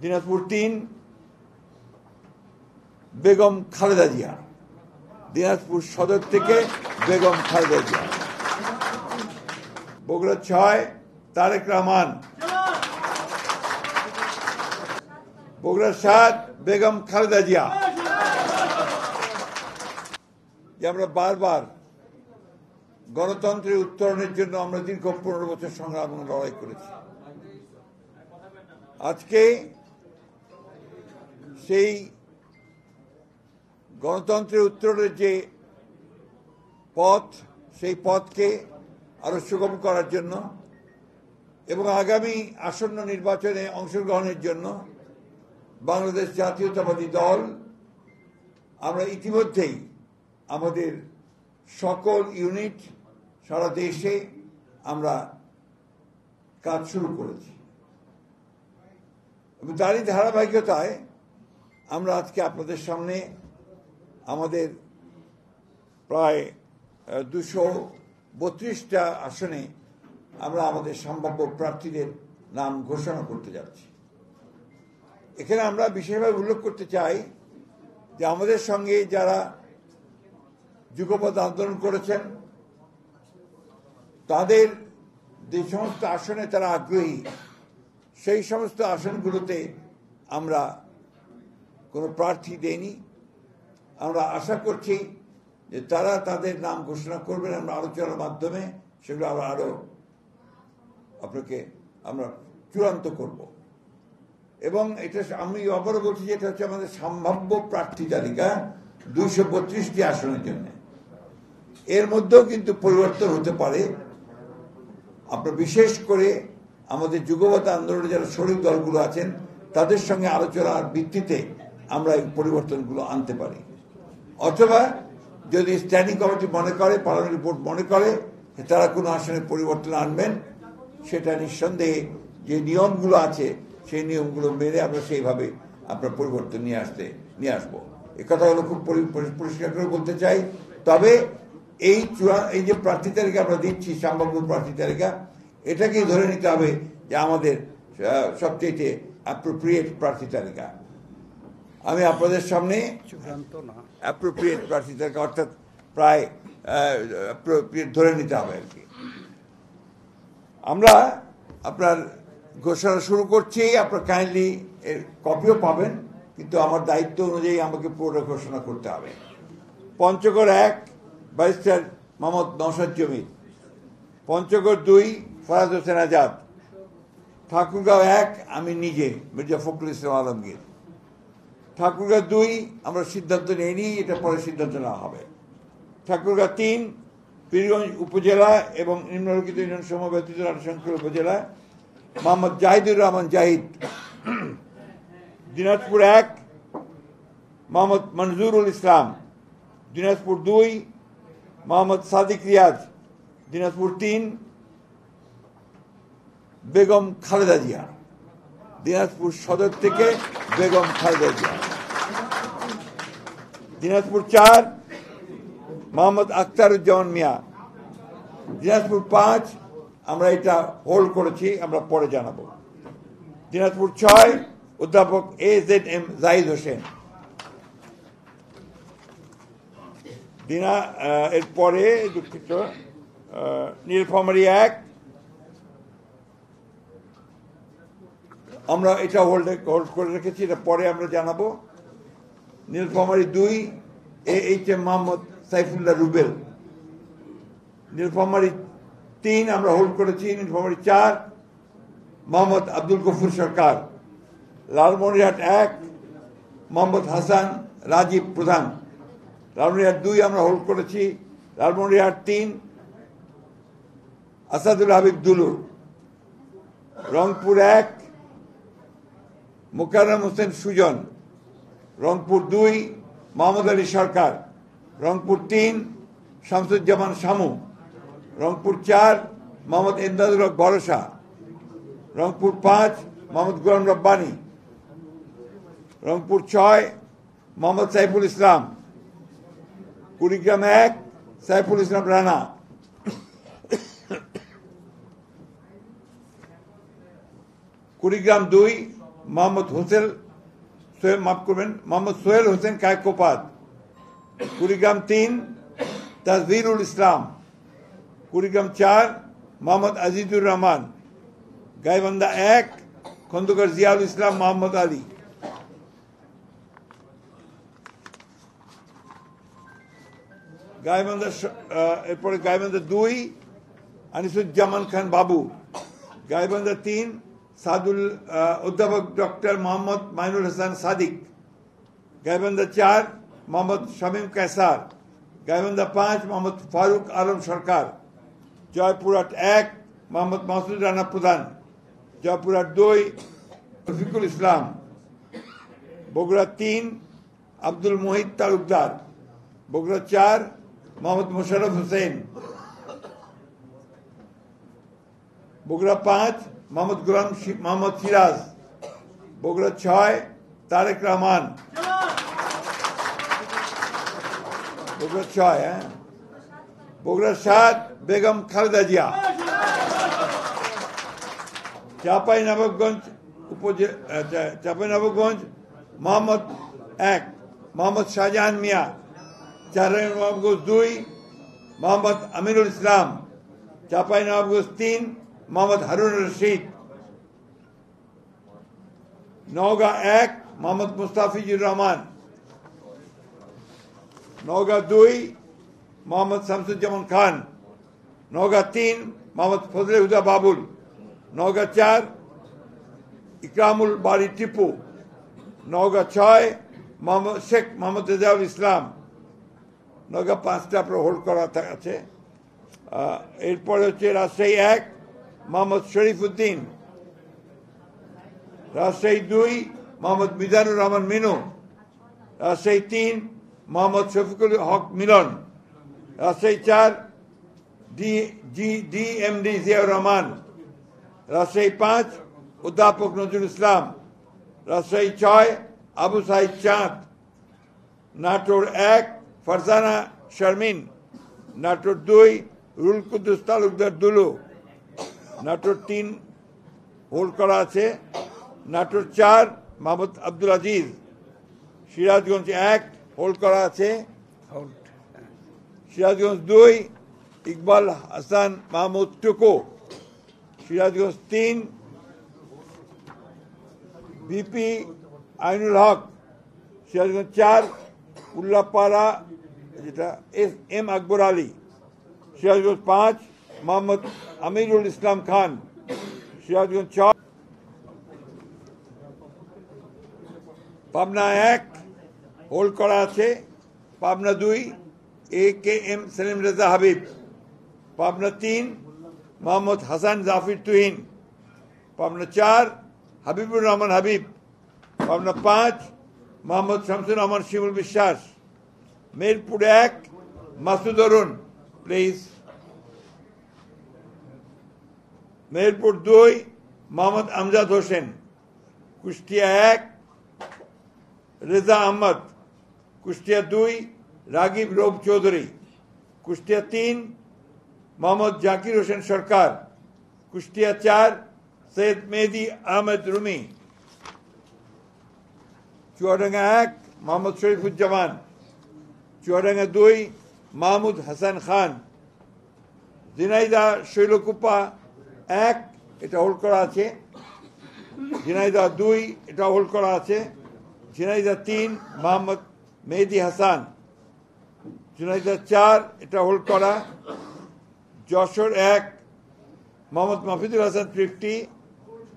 দিনাজপুর ৩ বেগম খালেদা জিয়া, দিনাজপুর সদর থেকে বেগম খালেদা জিয়া। বগুড়া ৬ তারেক রহমান, বগুড়া ৭ বেগম খালেদা জিয়া। যে আমরা বারবার গণতন্ত্রের উত্তরণের জন্য আমরা দীর্ঘ ১৫ বছর সংগ্রাম এবং লড়াই করেছি। আজকে সেই গণতন্ত্রের উত্তরণের যে পথ, সেই পথকে আরো সুগম করার জন্য এবং আগামী আসন্ন নির্বাচনে অংশগ্রহণের জন্য বাংলাদেশ জাতীয়তাবাদী দল আমরা ইতিমধ্যেই আমাদের সকল ইউনিট সারা দেশে আমরা কাজ শুরু করেছি এবং তারই ধারাবাহিকতায় আমরা আজকে আপনাদের সামনে আমাদের প্রায় ২৩২টা আসনে আমরা আমাদের সম্ভাব্য প্রার্থীদের নাম ঘোষণা করতে যাচ্ছি। এখানে আমরা বিশেষভাবে উল্লেখ করতে চাই যে আমাদের সঙ্গে যারা যুগপৎ আন্দোলন করেছেন তাদের যে সমস্ত আসনে তারা আগ্রহী, সেই সমস্ত আসনগুলোতে আমরা কোনো প্রার্থী দেইনি। আমরা আশা করছি যে তারা তাদের নাম ঘোষণা করবেন, আমরা আলোচনার মাধ্যমে সেগুলো আরো আপনাকে আমরা চূড়ান্ত করব। এবং এটা আমি আবারও বলছি যে এটা হচ্ছে আমাদের সম্ভাব্য প্রার্থী তালিকা ২৩২টি আসনের জন্য। এর মধ্যেও কিন্তু পরিবর্তন হতে পারে। আপনার বিশেষ করে আমাদের যুগপৎ আন্দোলনে যারা শরিক দলগুলো আছেন তাদের সঙ্গে আলোচনার ভিত্তিতে আমরা এই পরিবর্তনগুলো আনতে পারি, অথবা যদি স্ট্যান্ডিং কমিটি মনে করে, পার্লামেন্ট বোর্ড মনে করে তারা কোনো আসনে পরিবর্তন আনবেন, সেটা নিঃসন্দেহে যে নিয়মগুলো আছে সেই নিয়মগুলো মেনে আমরা সেইভাবে আপনার পরিবর্তন নিয়ে আসবো। এ কথাগুলো খুব পরিষ্কার করে বলতে চাই। তবে এই যে প্রার্থী তালিকা আমরা দিচ্ছি, সম্ভাব্য প্রার্থী তালিকা, এটাকেই ধরে নিতে হবে যে আমাদের সবচেয়ে অ্যাপ্রোপ্রিয়েট প্রার্থী তালিকা। আমি আপনাদের সামনে অ্যাপ্রোপ্রিয়েট প্রার্থী তালিকা অর্থাৎ প্রায় অ্যাপ্রোপ্রিয়েট ধরে নিতে হবে আর কি। আমরা আপনার ঘোষণা শুরু করছি। আপনার কাইন্ডলি এর কপিও পাবেন, কিন্তু আমার দায়িত্ব অনুযায়ী আমাকে পুরো ঘোষণা করতে হবে। পঞ্চগড় ১ ব্যারিস্টার মোহাম্মদ নওশাদ জমির, পঞ্চগড় ২ ফরাজ হোসেন আজাদ, ঠাকুরগাঁও ১ আমি নিজে মির্জা ফখরুল ইসলাম আলমগীর, ঠাকুরগাঁও ২ আমরা সিদ্ধান্ত নেইনি, এটা পরে সিদ্ধান্ত নেওয়া হবে। ঠাকুরগাঁও ৩ পীরগঞ্জ উপজেলা এবং নিম্নলিখিত ইউনিয়ন সমূহ ব্যতীত রাজশাহী উপজেলা মোহাম্মদ জাহিদুর রহমান জাহিদ, দিনাজপুর ১ মোহাম্মদ মনজুরুল ইসলাম, দিনাজপুর ২ মোহাম্মদ সাদিক রিয়াজ, দিনাজপুর ৩ বেগম খালেদা জিয়া, দিনাজপুর সদর থেকে বেগম খালেদা জিয়া, দিনাজপুর ৪ মোহাম্মদ আখতারুজ্জামান মিয়া, দিনাজপুর ৫ আমরা এটা হোল্ড করেছি, আমরা পরে জানাবো, দিনাজপুর ৬ অধ্যাপক AZM জাহিদ হোসেন, এরপরে দুঃখিত নীলফামারী ১ আমরা এটা হোল্ড করে রেখেছি, এটা পরে আমরা জানাবো, নীলফামারী ২ AHM মোহাম্মদ সাইফুল্লাহ রুবেল, নীলফামারী ৩ আমরা হোল্ড করেছি, নীলফামারী ৪ মোহাম্মদ আব্দুল গফুর সরকার, লালমনিরহাট ১ মোহাম্মদ হাসান রাজীব প্রধান, লালমনিরহাট ২ আমরা হোল্ড করেছি, লালমনিরহাট ৩ আসাদুল হাবিব দুলু, রংপুর ১ মোকাররম হোসেন সুজন, রংপুর ২ মোহাম্মদ আলী সরকার, রংপুর ৩ শামসুজ্জামান শামু, রংপুর ৪ মোহাম্মদ এমদাদুল হক ভরসা, রংপুর ৫ মোহাম্মদ গোলাম রব্বানী, রংপুর ৬ মোহাম্মদ সাইফুল ইসলাম, কুড়িগ্রাম ১ সাইফুল ইসলাম রানা, কুড়িগ্রাম ২ মোহাম্মদ সোহেল হোসেন কায়কোপাত, কুড়িগ্রাম 3 তাজভিরুল ইসলাম, কুড়িগ্রাম 4 মোহাম্মদ আজিজুর রহমান, গাইবান্ধা 1 খন্দকার জিয়াউল ইসলাম মোহাম্মদ আলী, এরপরে গাইবান্ধা 2 আনিসুজ্জামান খান বাবু, গাইবান্ধা 3 অধ্যাপক ডক্টর মোহাম্মদ মাইনুল হাসান সাদিক, গাইবান্ধা 4 মোহাম্মদ শামীম কায়সার, গাইবান্ধা 5 মোহাম্মদ ফারুক আলম সরকার, জয়পুরহাট 1 মোহাম্মদ মাসুদ রানা প্রধান, জয়পুরহাট 2 রফিকুল ইসলাম, বগুড়া 3 আব্দুল মুহিত তালুকদার, বগুড়া 4 মোহাম্মদ মোশাররফ হোসেন, বগুড়া 5 মোহাম্মদ সিরাজ, বগুড়া 6 তারেক রহমান, বগুড়া 6 বগুড়া 7 বেগম খালেদা জিয়া, চাঁপাইনবাবগঞ্জ মোহাম্মদ 1 মোহাম্মদ শাহজাহান মিয়া, চাঁপাইনবাবগঞ্জ 2 মোহাম্মদ আমিনুল ইসলাম, চাঁপাইনবাবগঞ্জ 3 মোহাম্মদ হারুন রশিদ, নওগাঁ 1 মোহাম্মদ মুস্তাফিজুর রহমান, নওগাঁ 2 মোহাম্মদ শামসুজ্জামান খান, নওগাঁ 3 মোহাম্মদ ফজলে হুদা বাবুল, নওগাঁ 4 ইকরামুল বাড়ি টিপু, নওগাঁ 6 শেখ মোহাম্মদ রেজাউল ইসলাম, নওগাঁ 5টা আপনার হোল্ড করা আছে। এরপরে হচ্ছে রাজশাহী 1 মোহাম্মদ শরীফ উদ্দিন, রাজশাহী 2 মোহাম্মদ মিজানুর রহমান মিনু, রাজশাহী 3 মোহাম্মদ শফিকুল হক মিলন, রাজশাহী 4 ডিএমডি জিয়াউর রহমান, রাজশাহী 5 অধ্যাপক নজরুল ইসলাম, রাজশাহী 6 আবু সাইদ চাঁদ, নাটোর 1 ফারজানা শারমিন, নাটোর 2 রুল কুদ্দুস তালুকদার দুলু, নাটোর 3 হোল্ড করা আছে, নাটোর 4 মোহাম্মদ আব্দুল আজিজ, সিরাজগঞ্জ 1 হোল্ড করা আছে, সিরাজগঞ্জ 2 ইকবাল হাসান মাহমুদ টুকু, সিরাজগঞ্জ 3 ভিপি আইনুল হক, সিরাজগঞ্জ 4 উল্লাপাড়া যেটা এম আকবর আলী, সিরাজগঞ্জ 5 মোহাম্মদ আমিরুল ইসলাম খান, সিরাজগঞ্জ 6 পাবনা 1 হোল্ড করা আছে, Pabna 2 AKM Selim Reza Habib, Pabna 3 Mohammad Hasan Zafir Tuhin, Pabna 4 Habibur Rahman Habib, Pabna 5 Mohammad Shamsur Rahman Shimul Biswas, Mirpur 1 Masud Arun please, Mirpur 2 Mohammad Amjad Hossain, Kushtia 1 Reza Ahmad, Kushtia 2 Ragib Rauf Chowdhury, Kushtia 3 Mohammad Zakir Hossain সরকার, কুষ্টিয়া 4 সৈয়দ মেহেদি আহমেদ রুমি, চুয়াডাঙ্গা 1 মোহাম্মদ শরীফুজ্জামান, চুয়াডাঙ্গা 2 মাহমুদ হাসান খান, ঝিনাইদহ শৈলকুপা 1 এটা হোল্ড করা আছে, ঝিনাইদহ 2 এটা হোল্ড করা আছে, ঝিনাইদহ 3 মোহাম্মদ মেহেদি হাসান, ঝিনাইদহ 4 এটা হোল্ড করা, যশোর 1 মোহাম্মদ মাহফিদুল হাসান তৃপ্তি,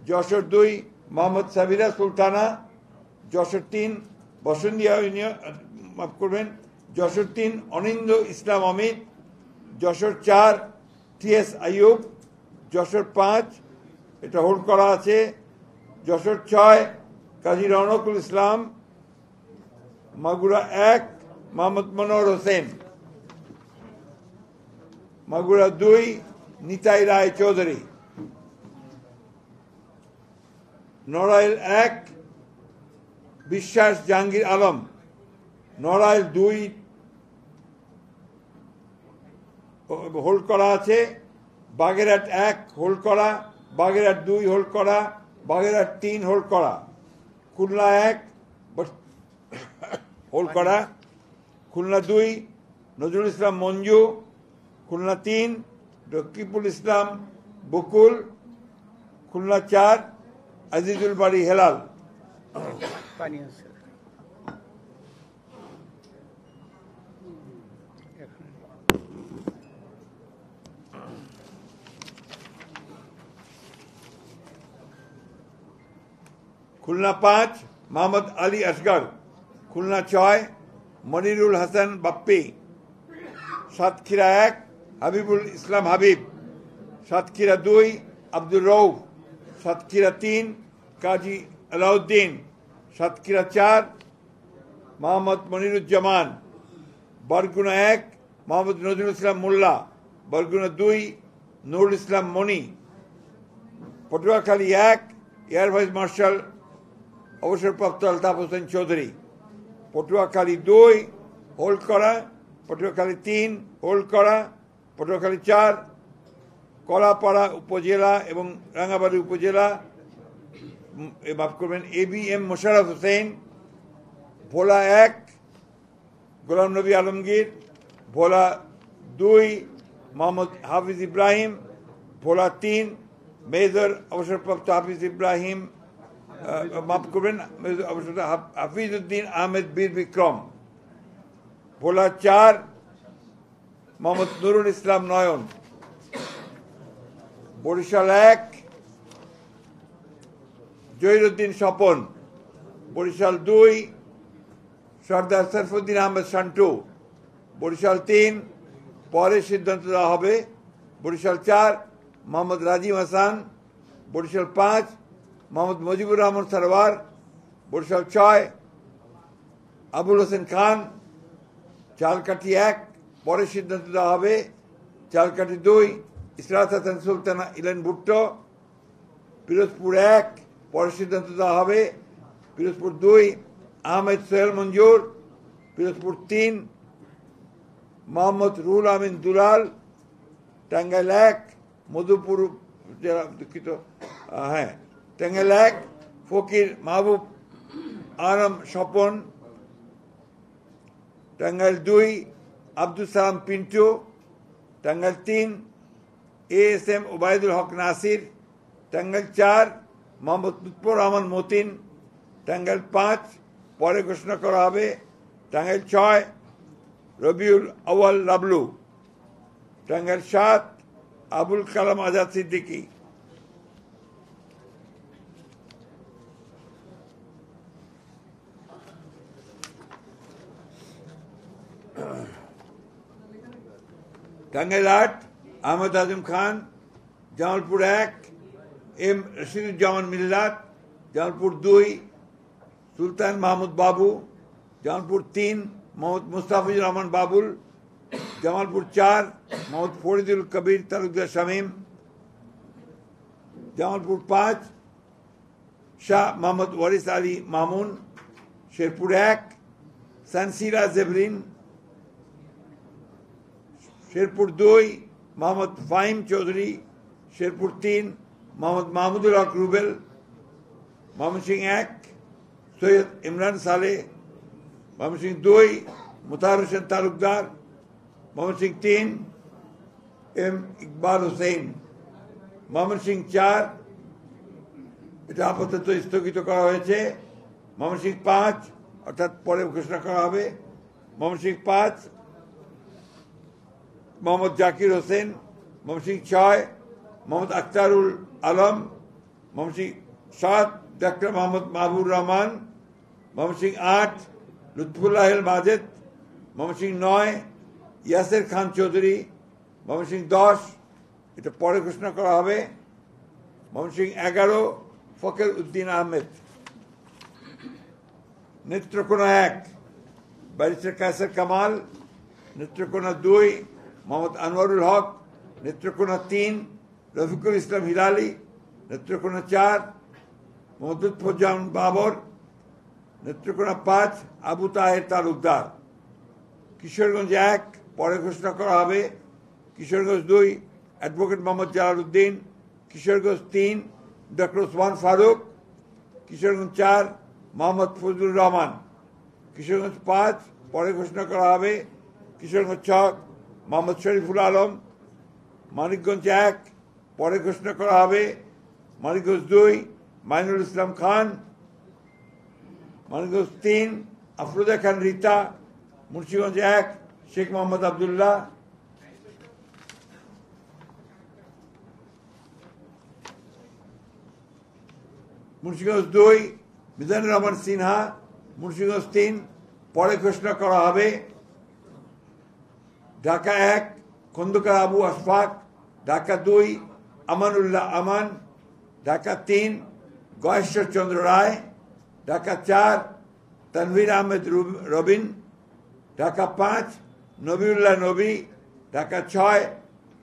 যশোর 2 মোহাম্মদ সাবিরা সুলতানা, যশোর 3 বসন্তিয়া মাফ করবেন, যশোর 3 অনিন্দ ইসলাম অমিত, যশোর 4 TS আইয়ুব, যশোর 5 এটা হোল্ড করা আছে, যশোর 6 কাজী রওনকুল ইসলাম, মাগুরা 1 মোহাম্মদ মনোহর হোসেন, মাগুরা 2 নিতাই রায় চৌধুরী, নড়াইল 1 বিশ্বাস জাহাঙ্গীর আলম, নড়াইল 2 হোল্ড করা আছে, বাগেরহাট 1 হোল্ড করা, বাগেরহাট 2 হোল্ড করা, বাগেরহাট 3 হোল্ড করা, খুলনা 1 হোল্ড করা, খুলনা 2 নজরুল ইসলাম মঞ্জু, খুলনা 3 রকিবুল ইসলাম বকুল, খুলনা 4 আজিজুল বাড়ি হেলাল। খুলনা 5 মোহাম্মদ আলী আসগর, খুলনা 6 মনিরুল হাসান বাপ্পি, সাতক্ষীরা 1 হাবিবুল ইসলাম হাবিব, সাতক্ষীরা 2 আব্দুর রউফ, সাতক্ষীরা 3 কাজী আলাউদ্দিন, সাতক্ষীরা 4 মোহাম্মদ মনিরুজ্জামান, বরগুনা 1 মোহাম্মদ নজরুল ইসলাম মোল্লা, বরগুনা 2 নুরুল ইসলাম মনি, পটুয়াখালী 1 এয়ার ভাইস মার্শাল অবসরপ্রাপ্ত আলতাফ হোসেন চৌধুরী, পটুয়াখালী 2 হোল্ড করা, পটুয়াখালী 3 হোল্ড করা, পটুয়াখালী 4 কলাপাড়া উপজেলা এবং রাঙ্গাবাড়ী উপজেলা মাফ করবেন ABM মোশাররফ হোসেন, ভোলা 1 গোলাম নবী আলমগীর, ভোলা 2 মোহাম্মদ হাফিজ ইব্রাহিম, ভোলা 3 মেজর অবসরপ্রাপ্ত হাফিজ ইব্রাহিম মাফ করবেন হাফিজ উদ্দিন আহমেদ বীর বিক্রম, ভোলা 4 মোহাম্মদ নুরুল ইসলাম নয়ন, বরিশাল 1 জহিরুদ্দিন স্বপন, বরিশাল 2 সর্দার সরফুদ্দিন আহমেদ শান্টু, বরিশাল 3 পরে সিদ্ধান্ত দেওয়া হবে, বরিশাল 4 মোহাম্মদ রাজিম হাসান, বরিশাল 5 মোহাম্মদ মুজিবুর রহমান সরওয়ার, বরিশাল 6 আবুল হোসেন খান, চালকাঠি 1 পরে সিদ্ধান্ত দেওয়া হবে, চালকাঠি 2 ইসরাত হাসান সুলতানা ইলেন ভুট্টো, পিরোজপুর 1 পরে সিদ্ধান্ত দেওয়া হবে, পিরোজপুর 2 আহমেদ সোহেল মঞ্জুর, পিরোজপুর 3 মোহাম্মদ রুহুল আমিন দুলাল, টাঙ্গাইল 1 মধুপুর জেলা দুঃখিত টাঙ্গাইল 1 ফকির মাহবুব আলম স্বপন, টাঙ্গাইল 2 আব্দুল সালাম পিন্টু, টাঙ্গাইল 3 ASM ওবায়দুল হক নাসির, টাঙ্গাইল 4 মোহাম্মদ লুৎফর রহমান মতিন, টাঙ্গাইল 5 পরে ঘোষণা করা হবে, টাঙ্গাইল 6 রবিউল আউয়াল লাবলু, টাঙ্গাইল 7 আবুল কালাম আজাদ সিদ্দিকী, টাঙ্গাইল 8 আহমদ আজম খান, জামালপুর 1 M রশিদুজ্জামান মিল্লাত, জামালপুর 2 সুলতান মাহমুদ বাবু, জামালপুর 3 মোহাম্মদ মুস্তাফিজুর রহমান বাবুল, জামালপুর 4 মোহাম্মদ ফরিদুল কবির তালুকদার শামীম, জামালপুর 5 শাহ মোহাম্মদ ওয়ারিস আলী মামুন, শেরপুর 1 সানসিরা জেবরিন, শেরপুর 2 মোহাম্মদ ফাহিম চৌধুরী, শেরপুর 3 মোহাম্মদ মাহমুদুল হক রুবেল, ময়মনসিংহ 1 সৈয়দ ইমরান সালেহ, ময়মনসিংহ 2 মুতাহার হোসেন তালুকদার, ময়মনসিংহ 3 M ইকবাল হোসেন, ময়মনসিংহ 4 এটা আপাতত স্থগিত করা হয়েছে, ময়মনসিংহ 5 অর্থাৎ পরে ঘোষণা করা হবে, ময়মনসিংহ 5 মোহাম্মদ জাকির হোসেন, ময়মনসিংহ 6 মোহাম্মদ আখতারুল আলম, ময়মনসিংহ 7 ডাক্তার মোহাম্মদ মাহবুর রহমান, ময়মনসিংহ 8 লুৎফুল্লাহ মাজেদ, ময়মনসিংহ 9 ইয়াসের খান চৌধুরী, ময়মনসিংহ 10 এটা পরে ঘোষণা করা হবে, ময়মনসিংহ 11 ফখর উদ্দিন আহমেদ, নেত্রকোনা 1 ব্যারিস্টার কায়সার কামাল, নেত্রকোনা 2 মোহাম্মদ আনোয়ারুল হক, নেত্রকোনা 3 রফিকুল ইসলাম হিলালি, নেত্রকোনা 4 মোহাম্মদ লুৎফুজ্জামান বাবর, নেত্রকোনা 5 আবু তাহের তালুকদার, কিশোরগঞ্জ 1 পরে ঘোষণা করা হবে, কিশোরগঞ্জ 2 অ্যাডভোকেট মোহাম্মদ জালালউদ্দিন, কিশোরগঞ্জ 3 ডক্টর ওসমান ফারুক, কিশোরগঞ্জ 4 মোহাম্মদ ফজলুর রহমান। কিশোরগঞ্জ 5 পরে ঘোষণা করা হবে। কিশোরগঞ্জ 6 মোহাম্মদ শরীফুল আলম। মানিকগঞ্জ 1 পরে ঘোষণা করা হবে। মানিকগঞ্জ 2 মাইনুল ইসলাম খান। মানিকগঞ্জ 3 আফরোজা খান রিতা। মুন্সিগঞ্জ 1 শেখ মোহাম্মদ আবদুল্লাহ। মুন্সিগঞ্জ 2 মিজানুর রহমান সিনহা। মুন্সিগঞ্জ 3 পরে ঘোষণা করা হবে। ঢাকা 1 খন্দকার আবু আশফাক। ঢাকা 2 আমানুল্লাহ আমান। ঢাকা 3 গয়েশ্বর চন্দ্র রায়। ঢাকা 4 তানভীর আহমেদ রবিন। ঢাকা 5 নবিউল্লাহ নবী। ঢাকা 6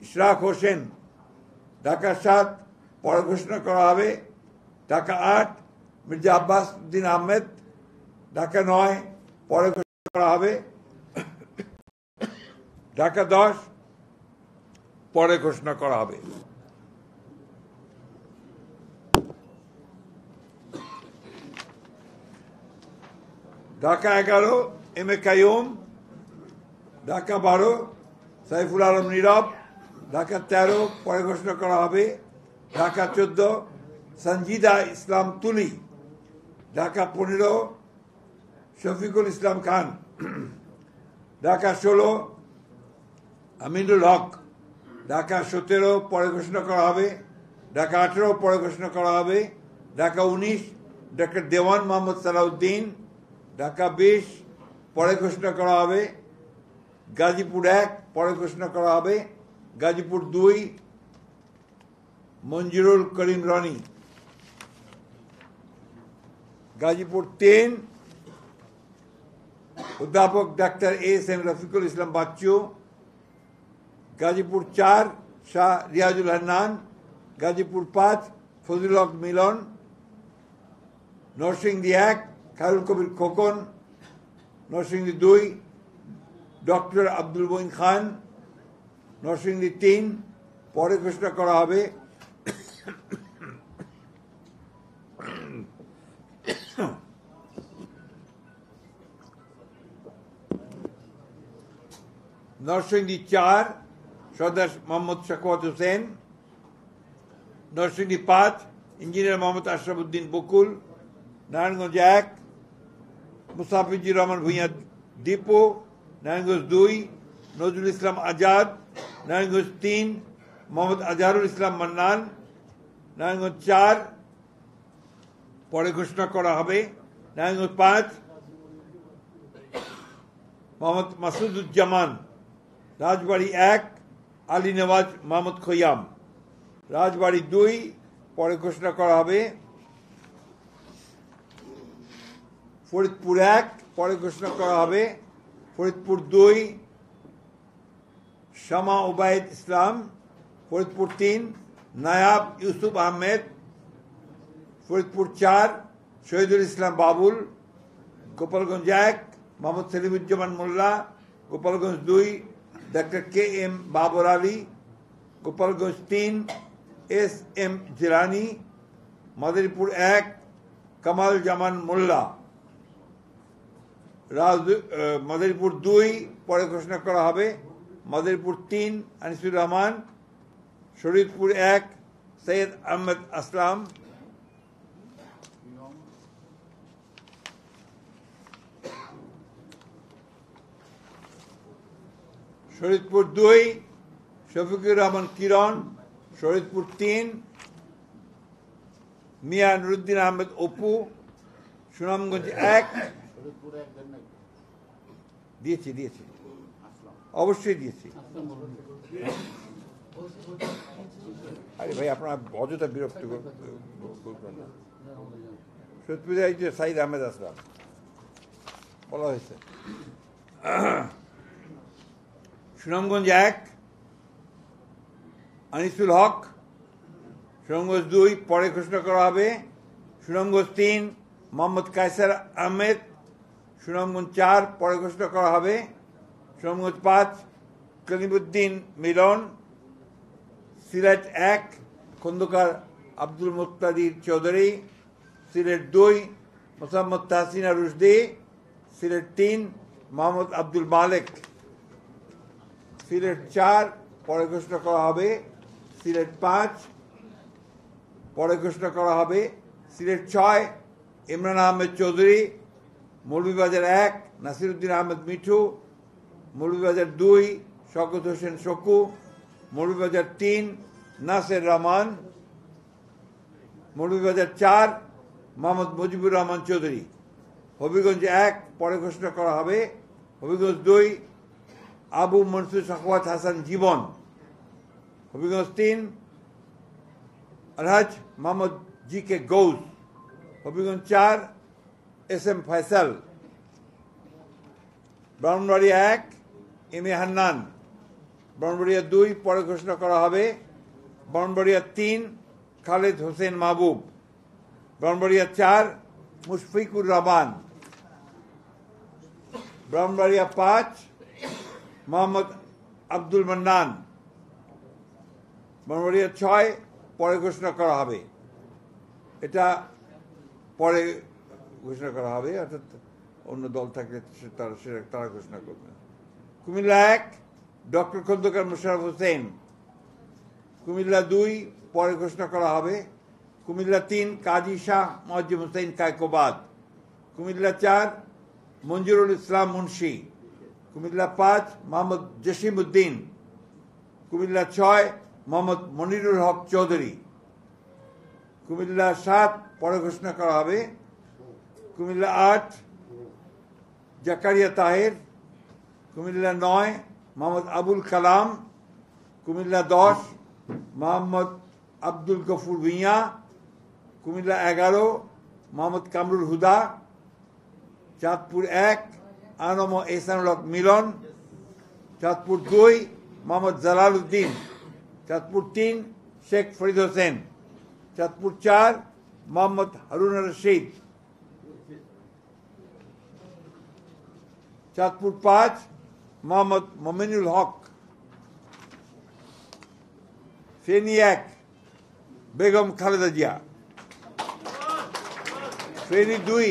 ইশরাক হোসেন। ঢাকা 7 পরে ঘোষণা করা হবে। ঢাকা 8 মির্জা আব্বাস উদ্দিন আহমেদ। ঢাকা 9 পরে ঘোষণা করা হবে। ঢাকা 10 পরে ঘোষণা করা হবে। Dhaka 11 M A Qayyum. ঢাকা 12 সাইফুল আলম নীরব। ঢাকা 13 পরে ঘোষণা করা হবে। ঢাকা 14 সঞ্জিদা ইসলাম তুলি। ঢাকা 15 শফিকুল ইসলাম খান। ঢাকা 16 আমিনুল হক। ঢাকা 17 পরে ঘোষণা করা হবে। ঢাকা 18 পরে ঘোষণা করা হবে। ঢাকা 19 ডক্টর দেওয়ান মোহাম্মদ সালাউদ্দিন। ঢাকা 20 পরে ঘোষণা করা হবে। গাজীপুর 1 পরে ঘোষণা করা হবে। গাজীপুর 2 মঞ্জুরুল করিম রনি। গাজীপুর 3 অধ্যাপক ডাক্তার এস.এম. রফিকুল ইসলাম বাচ্চু। গাজীপুর 4 শাহ রিয়াজুল হান্নান। গাজীপুর 5 ফজলুল হক মিলন। নরসিংদী 1 খায়রুল কবির খোকন। নরসিংদী 2 ডক্টর আব্দুল মঈন খান। নরসিংদী 3 পরে ঘোষণা করা হবে। নরসিংদী 4 সর্দার মোহাম্মদ শাকওয়াত হোসেন। নরসিংদী 5 ইঞ্জিনিয়ার মোহাম্মদ আশরাফ উদ্দিন বকুল। নারায়ণগঞ্জ 1 মুস্তাফিজুর রহমান ভূঁইয়া দীপু। নারায়ণগঞ্জ 2 নজরুল ইসলাম আজাদ। নারায়ণগঞ্জ 3 মোহাম্মদ আজহারুল ইসলাম মান্নান। নারায়ণগঞ্জ 4 পরে ঘোষণা করা হবে। নারায়ণগঞ্জ 5 মোহাম্মদ মাসুদুজ্জামান। রাজবাড়ী 1 আলী নওয়াজ মোহাম্মদ খৈয়াম। রাজবাড়ী 2 পরে ঘোষণা করা হবে। ফরিদপুর 1 পরে ঘোষণা করা হবে। Faridpur 2 Shama Obaid Islam. Faridpur 3 Nayab Yusuf Ahmed. Faridpur 4 Shahidul Islam Babul. Gopalganj 1 Mohammad Selimuzzaman Molla. Gopalganj 2 doctor K M. Babar Ali. Gopalganj 3 S M. Jilani. Madaripur 1 Kamal Zaman Molla. Madaripur 2 পরে ঘোষণা করা হবে। মাদারীপুর 3 আনিসুর রহমান। শরীয়তপুর 1 সৈয়দ আহমেদ আসলাম। শরীয়তপুর 2 শফিকুর রহমান কিরণ। শরীয়তপুর 3 মিয়া নুরুদ্দিন আহমেদ অপু। সুনামগঞ্জ 1 দিয়েছি অবশ্যই দিয়েছি। আরে ভাই আপনার অযথা বিরক্ত করবেন না। শরীয়তপুর সাইদ আহমেদ আসলাম বলা হয়েছে। সুনামগঞ্জ 1 আনিসুল হক। সুনামগঞ্জ 2 পরে ঘোষণা করা হবে। সুনামগঞ্জ 3 মোহাম্মদ কায়সার আহমেদ। সুনামগঞ্জ 4 পরে ঘোষণা করা হবে। সুনামগঞ্জ 5 কলিমুদ্দিন মিলন। সিলেট 1 খন্দকার আব্দুল মুক্তাদির চৌধুরী। সিলেট 2 মোসাম্মদ তাহসিনা রুশদি। সিলেট 3 মোহাম্মদ আব্দুল মালেক। সিলেট 4 পরে ঘোষণা করা হবে। সিলেট 5 পরে ঘোষণা করা হবে। সিলেট 6 ইমরান আহমেদ চৌধুরী। মৌলভীবাজার 1 নাসিরউদ্দিন আহমেদ মিঠু। মৌলভীবাজার 2 শওকত হোসেন শকু। মৌলভীবাজার 3 নাসের রহমান। মৌলভীবাজার 4 মোহাম্মদ মুজিবুর রহমান চৌধুরী। হবিগঞ্জ 1 পরে ঘোষণা করা হবে। Habiganj 2 Abu Mansur Sakhawat Hasan Jibon. Habiganj 3 Alhaj Mohammad G K Gaus. Habiganj 4 S M Faisal. Brahmanbaria 1 M A Hannan. Brahmanbaria 2 পরে ঘোষণা করা হবে। ব্রাহ্মণবাড়িয়া 3 খালেদ হোসেন মাহবুব। ব্রাহ্মণবাড়িয়া 4 মুশফিকুর রহমান। ব্রাহ্মণবাড়িয়া 5 মোহাম্মদ আব্দুল মান্নান। ব্রাহ্মণবাড়িয়া 6 পরে ঘোষণা করা হবে। এটা পরে ঘোষণা করা হবে, অর্থাৎ অন্য দল থাকলে তারা ঘোষণা করবে। কুমিল্লা 1 ডক্টর খন্দকার মোশাররফ হোসেন। কুমিল্লা 2 পরে ঘোষণা করা হবে। কুমিল্লা 3 কাজী শাহ মুয়াজ্জম হোসেন কায়কোবাদ। কুমিল্লা 4 মঞ্জুরুল ইসলাম মুন্সি। কুমিল্লা 5 মোহাম্মদ জসিম উদ্দিন। কুমিল্লা 6 মোহাম্মদ মনিরুল হক চৌধুরী। কুমিল্লা 7 পরে ঘোষণা করা হবে। কুমিল্লা 8 জাকারিয়া তাহের। কুমিল্লা 9 মোহাম্মদ আবুল কালাম। কুমিল্লা 10 মোহাম্মদ আব্দুল গফুর ভুঁইয়া। কুমিল্লা 11 মোহাম্মদ কামরুল হুদা। চাঁদপুর 1 আনম এহসানুল হক মিলন। চাঁদপুর 2 মোহাম্মদ জালাল উদ্দিন। চাঁদপুর 3 শেখ ফরিদ হোসেন। চাঁদপুর 4 মোহাম্মদ হারুন রশিদ। চাঁদপুর 5 মোহাম্মদ মমিনুল হক। ফেনী 1 বেগম খালেদা জিয়া। ফেনী 2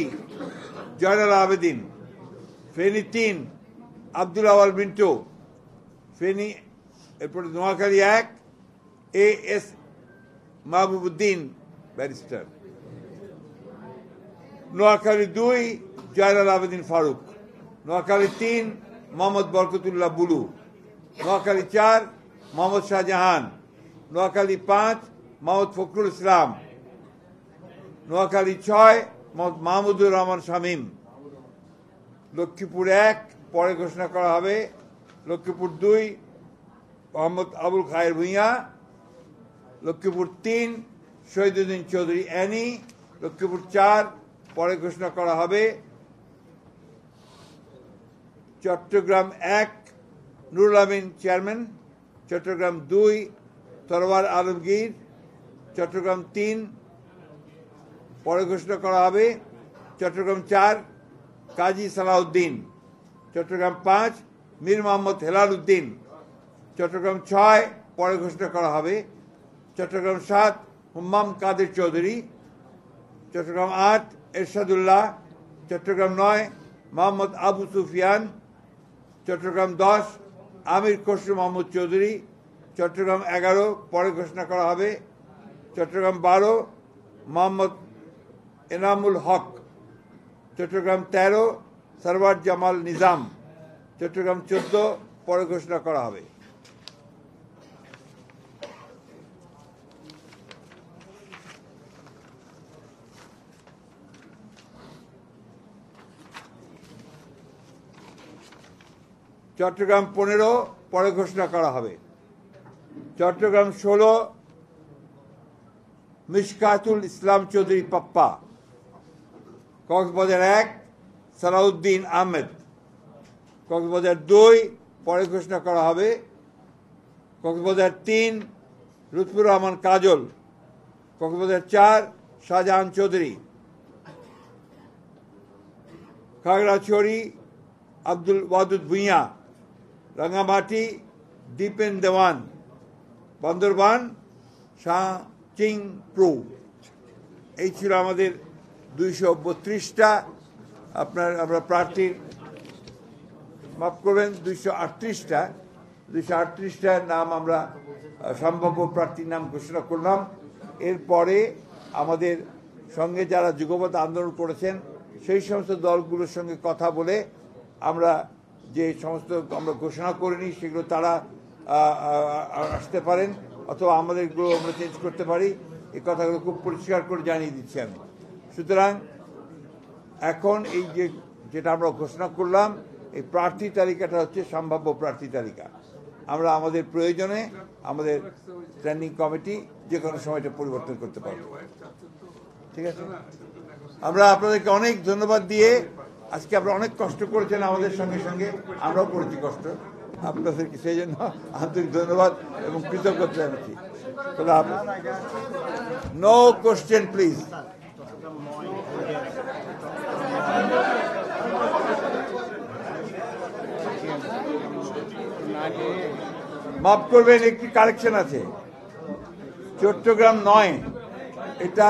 জয়নাল আবেদিন। ফেনী 3 আব্দুল আওয়াল মিন্টু। ফেনী এরপরে Noakhali 1 A S Mahbubuddin barrister. Noakhali 2 Joynal Abedin Faruk. Noakhali 3 Mohammad Barkatullah Bulu. Noakhali 4 Mohammad Shahjahan. Noakhali 5 Mohammad Fakhrul Islam. Noakhali 6 Mohammad Mahmudur Rahman Shamim. Lakshmipur 1 পরে ঘোষণা করা হবে। লক্ষ্মীপুর 2 মোহাম্মদ আবুল খায়ের ভুঁইয়া। লক্ষ্মীপুর 3 শহীদুদ্দিন চৌধুরী অ্যানি। লক্ষ্মীপুর 4 পরে ঘোষণা করা হবে। চট্টগ্রাম 1 নুরুল আমিন চেয়ারম্যান। চট্টগ্রাম 2 তরওয়ার আলমগীর। চট্টগ্রাম 3 পরে ঘোষণা করা হবে। চট্টগ্রাম 4 কাজী সালাউদ্দিন। চট্টগ্রাম 5 মীর মোহাম্মদ হেলাল উদ্দিন। চট্টগ্রাম 6 পরে ঘোষণা করা হবে। চট্টগ্রাম 7 হুম্মাম কাদের চৌধুরী। চট্টগ্রাম 8 এরশাদুল্লাহ। চট্টগ্রাম 9 মোহাম্মদ আবু সুফিয়ান। চট্টগ্রাম 10 আমির খসরু মাহমুদ চৌধুরী। চট্টগ্রাম 11 পরে ঘোষণা করা হবে। চট্টগ্রাম 12 মোহাম্মদ এনামুল হক। চট্টগ্রাম 13 সরওয়ার জামাল নিজাম। চট্টগ্রাম 14 পরে ঘোষণা করা হবে। চট্টগ্রাম 15 পরে ঘোষণা করা হবে। চট্টগ্রাম 16 মিশকাতুল ইসলাম চৌধুরী পাপ্পা। কক্সবাজার 1 সালাউদ্দিন আহমেদ। কক্সবাজার 2 পরে ঘোষণা করা হবে। কক্সবাজার 3 লুৎফুর রহমান কাজল। কক্সবাজার 4 শাহজাহান চৌধুরী। খাগড়াছড়ি আব্দুল ওয়াদুদ ভুঁইয়া। রাঙ্গামাটি দীপেন দেওয়ান। বান্দরবান শাহ চিং প্রু। এই ছিল আমাদের 232টা আমরা প্রার্থীর, মাফ করবেন, 238টার নাম আমরা সম্ভাব্য প্রার্থীর নাম ঘোষণা করলাম। এরপরে আমাদের সঙ্গে যারা যুগপৎ আন্দোলন করেছেন সেই সমস্ত দলগুলোর সঙ্গে কথা বলে আমরা যে সমস্ত আমরা ঘোষণা করিনি সেগুলো তারা আসতে পারেন, অথবা আমাদেরগুলো আমরা চেঞ্জ করতে পারি। এই কথাগুলো খুব পরিষ্কার করে জানিয়ে দিচ্ছি আমি। সুতরাং এখন এই যেটা আমরা ঘোষণা করলাম, এই প্রার্থী তালিকাটা হচ্ছে সম্ভাব্য প্রার্থী তালিকা। আমরা আমাদের প্রয়োজনে আমাদের স্ট্যান্ডিং কমিটি যে কোনো সময়টা পরিবর্তন করতে পারব। ঠিক আছে, আমরা আপনাদেরকে অনেক ধন্যবাদ দিয়ে, আজকে আপনারা অনেক কষ্ট করেছেন আমাদের সঙ্গে সঙ্গে, আমরাও করেছি কষ্ট, আপনাদেরকে সেই জন্য আন্তরিক ধন্যবাদ এবং কৃতজ্ঞতা জানাচ্ছি। No question please. মাফ করবেন, একটি কারেকশন আছে, চট্টগ্রাম 9 এটা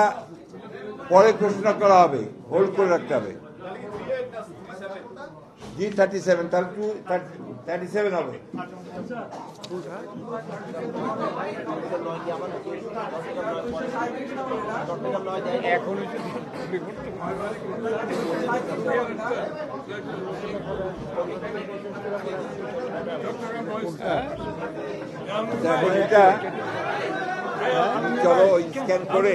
পরে ঘোষণা করা হবে, হোল্ড করে রাখতে হবে। G37 তাহলে 37 হবে। এটা চলো স্ক্যান করে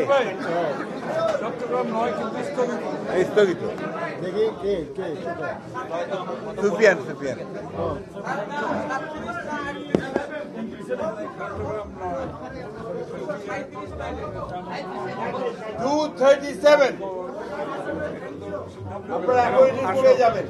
স্থগিত। সুফিয়ান 237 আপনারা এখন চলে যাবেন।